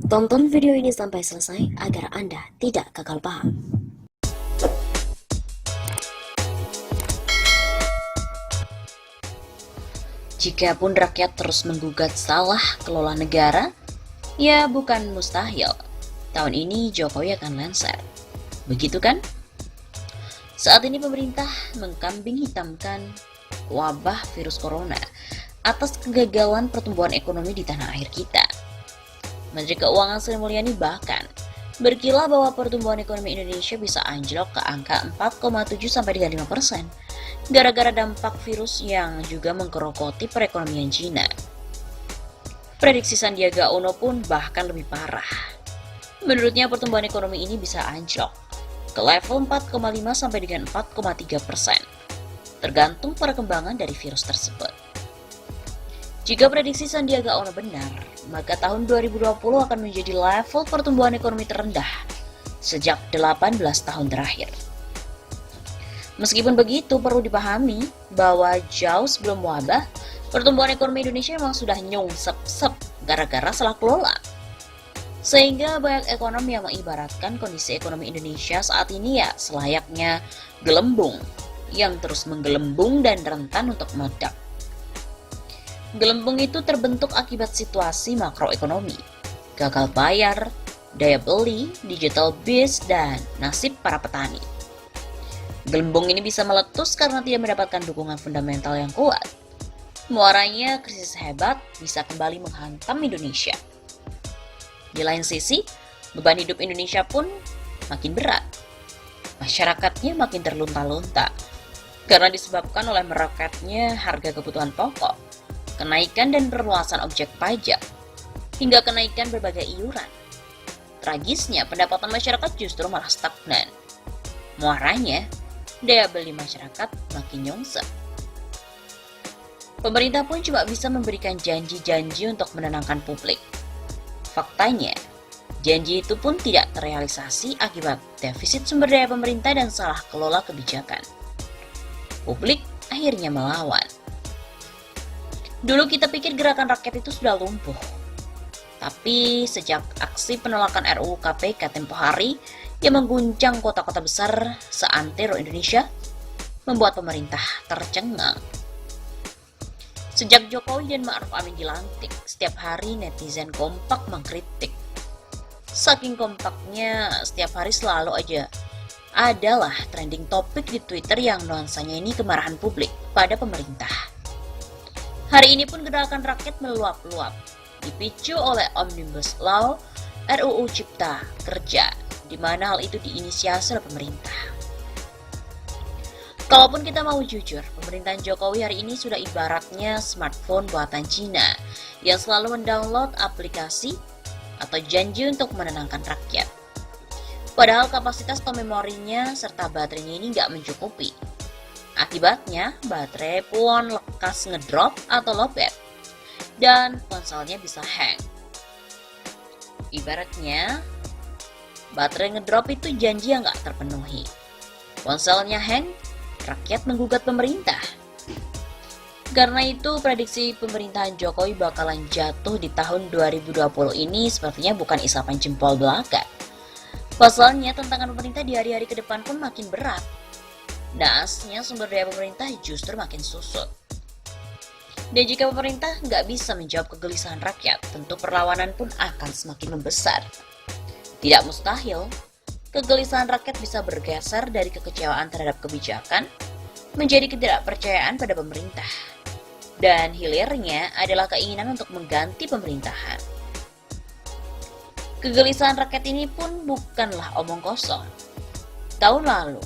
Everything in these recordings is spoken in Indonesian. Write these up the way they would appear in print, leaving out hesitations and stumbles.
Tonton video ini sampai selesai agar Anda tidak gagal paham. Jikapun rakyat terus menggugat salah kelola negara, ya bukan mustahil. Tahun ini Jokowi akan lengser. Begitu kan? Saat ini pemerintah mengkambing hitamkan wabah virus corona atas kegagalan pertumbuhan ekonomi di tanah air kita. Menteri Keuangan Sri Mulyani bahkan berkilah bahwa pertumbuhan ekonomi Indonesia bisa anjlok ke angka 4,7-5% gara-gara dampak virus yang juga menggerogoti perekonomian Cina. Prediksi Sandiaga Uno pun bahkan lebih parah. Menurutnya pertumbuhan ekonomi ini bisa anjlok ke level 4,5-4,3%, tergantung perkembangan dari virus tersebut. Jika prediksi Sandiaga Uno benar, maka tahun 2020 akan menjadi level pertumbuhan ekonomi terendah sejak 18 tahun terakhir. Meskipun begitu, perlu dipahami bahwa jauh sebelum wabah, pertumbuhan ekonomi Indonesia memang sudah nyungsep-sep gara-gara salah kelola. Sehingga banyak ekonom yang mengibaratkan kondisi ekonomi Indonesia saat ini ya selayaknya gelembung yang terus menggelembung dan rentan untuk meledak. Gelembung itu terbentuk akibat situasi makroekonomi, gagal bayar, daya beli, digital biz, dan nasib para petani. Gelembung ini bisa meletus karena tidak mendapatkan dukungan fundamental yang kuat. Muaranya krisis hebat bisa kembali menghantam Indonesia. Di lain sisi, beban hidup Indonesia pun makin berat. Masyarakatnya makin terlunta-lunta karena disebabkan oleh meroketnya harga kebutuhan pokok, kenaikan dan perluasan objek pajak, hingga kenaikan berbagai iuran. Tragisnya, pendapatan masyarakat justru malah stagnan. Muaranya, daya beli masyarakat makin nyungsep. Pemerintah pun cuma bisa memberikan janji-janji untuk menenangkan publik. Faktanya, janji itu pun tidak terrealisasi akibat defisit sumber daya pemerintah dan salah kelola kebijakan. Publik akhirnya melawan. Dulu kita pikir gerakan rakyat itu sudah lumpuh. Tapi sejak aksi penolakan RUU KPK tempo hari yang mengguncang kota-kota besar seantero Indonesia, membuat pemerintah tercengang. Sejak Jokowi dan Ma'ruf Amin dilantik, setiap hari netizen kompak mengkritik. Saking kompaknya, setiap hari selalu aja adalah trending topik di Twitter yang nuansanya ini kemarahan publik pada pemerintah. Hari ini pun gerakan rakyat meluap-luap, dipicu oleh Omnibus Law RUU Cipta Kerja, di mana hal itu diinisiasi oleh pemerintah. Kalaupun kita mau jujur, pemerintahan Jokowi hari ini sudah ibaratnya smartphone buatan Cina yang selalu mendownload aplikasi atau janji untuk menenangkan rakyat. Padahal kapasitas atau memorinya serta baterainya ini nggak mencukupi. Akibatnya, baterai pun lekas ngedrop atau lowbat dan ponselnya bisa hang. Ibaratnya, baterai ngedrop itu janji yang nggak terpenuhi. Ponselnya hang, rakyat menggugat pemerintah. Karena itu, prediksi pemerintahan Jokowi bakalan jatuh di tahun 2020 ini sepertinya bukan isapan jempol belaka. Pasalnya, tantangan pemerintah di hari-hari ke depan pun makin berat. Naasnya, sumber daya pemerintah justru makin susut. Dan jika pemerintah nggak bisa menjawab kegelisahan rakyat, tentu perlawanan pun akan semakin membesar. Tidak mustahil, kegelisahan rakyat bisa bergeser dari kekecewaan terhadap kebijakan menjadi ketidakpercayaan pada pemerintah. Dan hilirnya adalah keinginan untuk mengganti pemerintahan. Kegelisahan rakyat ini pun bukanlah omong kosong. Tahun lalu,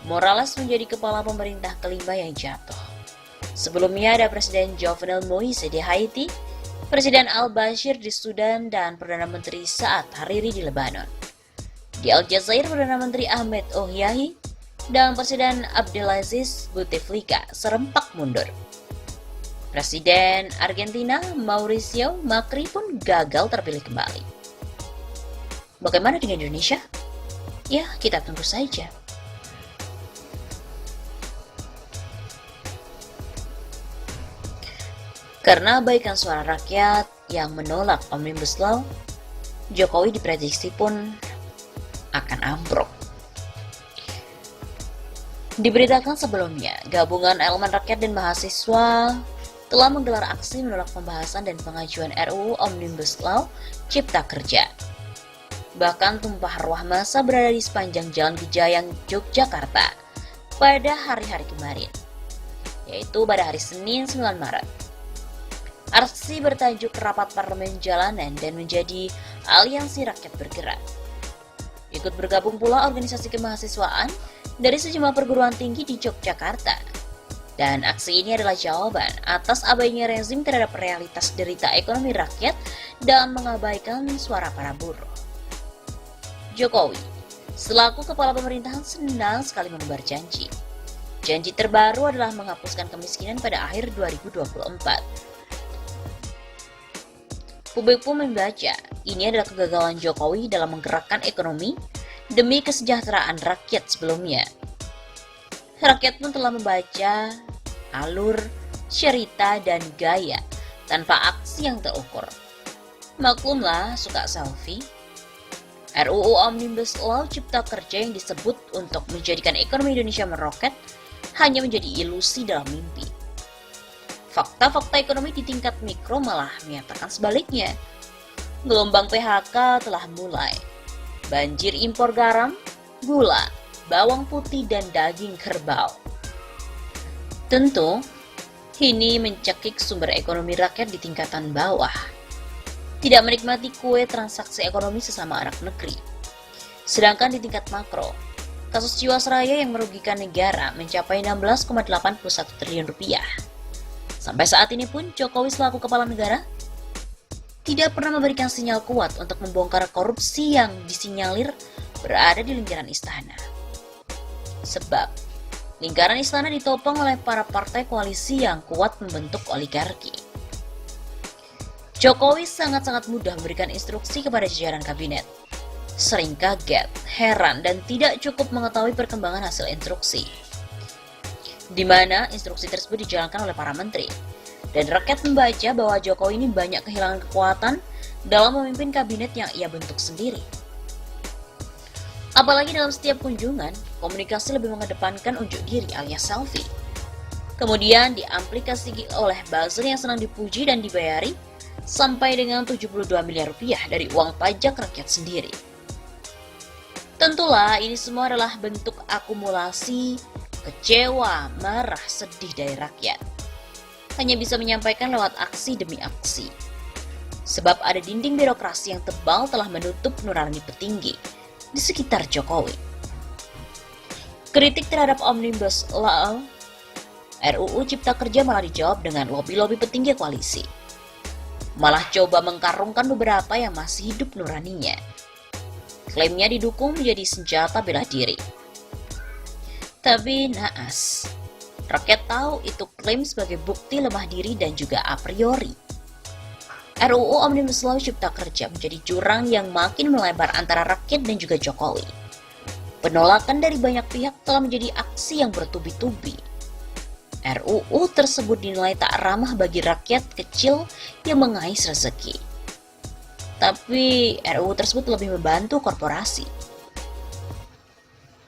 Morales menjadi kepala pemerintah kelima yang jatuh. Sebelumnya ada Presiden Jovenel Moise di Haiti, Presiden Al-Bashir di Sudan, dan Perdana Menteri Saad Hariri di Lebanon. Di Aljazair, Perdana Menteri Ahmed Ohiahi dan Presiden Abdelaziz Bouteflika serempak mundur. Presiden Argentina Mauricio Macri pun gagal terpilih kembali. Bagaimana dengan Indonesia? Ya, kita tunggu saja. Karena abaikan suara rakyat yang menolak Omnibus Law, Jokowi diprediksi pun akan ambruk. Diberitakan sebelumnya, gabungan elemen rakyat dan mahasiswa telah menggelar aksi menolak pembahasan dan pengajuan RUU Omnibus Law Cipta Kerja. Bahkan tumpah ruah massa berada di sepanjang Jalan Kejayaan, Yogyakarta pada hari-hari kemarin, yaitu pada hari Senin 9 Maret. Aksi bertajuk Rapat Parlemen Jalanan dan menjadi Aliansi Rakyat Bergerak. Ikut bergabung pula organisasi kemahasiswaan dari sejumlah perguruan tinggi di Yogyakarta. Dan aksi ini adalah jawaban atas abainya rezim terhadap realitas derita ekonomi rakyat dan mengabaikan suara para buruh. Jokowi, selaku kepala pemerintahan, senang sekali menebar janji. Janji terbaru adalah menghapuskan kemiskinan pada akhir 2024. Publik pun membaca, ini adalah kegagalan Jokowi dalam menggerakkan ekonomi demi kesejahteraan rakyat sebelumnya. Rakyat pun telah membaca alur, cerita, dan gaya tanpa aksi yang terukur. Maklumlah suka selfie. RUU Omnibus Law Cipta Kerja yang disebut untuk menjadikan ekonomi Indonesia meroket hanya menjadi ilusi dalam mimpi. Fakta-fakta ekonomi di tingkat mikro malah menyatakan sebaliknya. Gelombang PHK telah mulai. Banjir impor garam, gula, bawang putih, dan daging kerbau. Tentu, ini mencekik sumber ekonomi rakyat di tingkatan bawah. Tidak menikmati kue transaksi ekonomi sesama anak negeri. Sedangkan di tingkat makro, kasus Jiwasraya yang merugikan negara mencapai 16,81 triliun rupiah. Sampai saat ini pun Jokowi selaku kepala negara tidak pernah memberikan sinyal kuat untuk membongkar korupsi yang disinyalir berada di lingkaran istana. Sebab, lingkaran istana ditopang oleh para partai koalisi yang kuat membentuk oligarki. Jokowi sangat-sangat mudah memberikan instruksi kepada jajaran kabinet. Sering kaget, heran, dan tidak cukup mengetahui perkembangan hasil instruksi, di mana instruksi tersebut dijalankan oleh para menteri. Dan rakyat membaca bahwa Jokowi ini banyak kehilangan kekuatan dalam memimpin kabinet yang ia bentuk sendiri. Apalagi dalam setiap kunjungan, komunikasi lebih mengedepankan unjuk diri alias selfie. Kemudian diaplikasi oleh buzzer yang senang dipuji dan dibayari sampai dengan 72 miliar rupiah dari uang pajak rakyat sendiri. Tentulah ini semua adalah bentuk akumulasi kecewa, marah, sedih dari rakyat. Hanya bisa menyampaikan lewat aksi demi aksi. Sebab ada dinding birokrasi yang tebal telah menutup nurani petinggi di sekitar Jokowi. Kritik terhadap Omnibus Law RUU Cipta Kerja malah dijawab dengan lobi-lobi petinggi koalisi. Malah coba mengkarungkan beberapa yang masih hidup nuraninya. Klaimnya didukung menjadi senjata bela diri. Tapi naas, rakyat tahu itu klaim sebagai bukti lemah diri dan juga a priori. RUU Omnibus Law Cipta Kerja menjadi jurang yang makin melebar antara rakyat dan juga Jokowi. Penolakan dari banyak pihak telah menjadi aksi yang bertubi-tubi. RUU tersebut dinilai tak ramah bagi rakyat kecil yang mengais rezeki. Tapi RUU tersebut lebih membantu korporasi.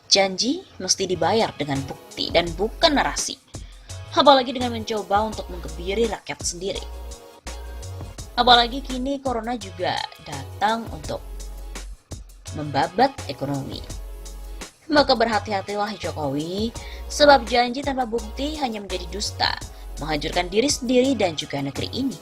Janji mesti dibayar dengan bukti dan bukan narasi. Apalagi dengan mencoba untuk mengkebiri rakyat sendiri. Apalagi kini corona juga datang untuk membabat ekonomi. Maka berhati-hatilah Jokowi, sebab janji tanpa bukti hanya menjadi dusta, menghancurkan diri sendiri dan juga negeri ini.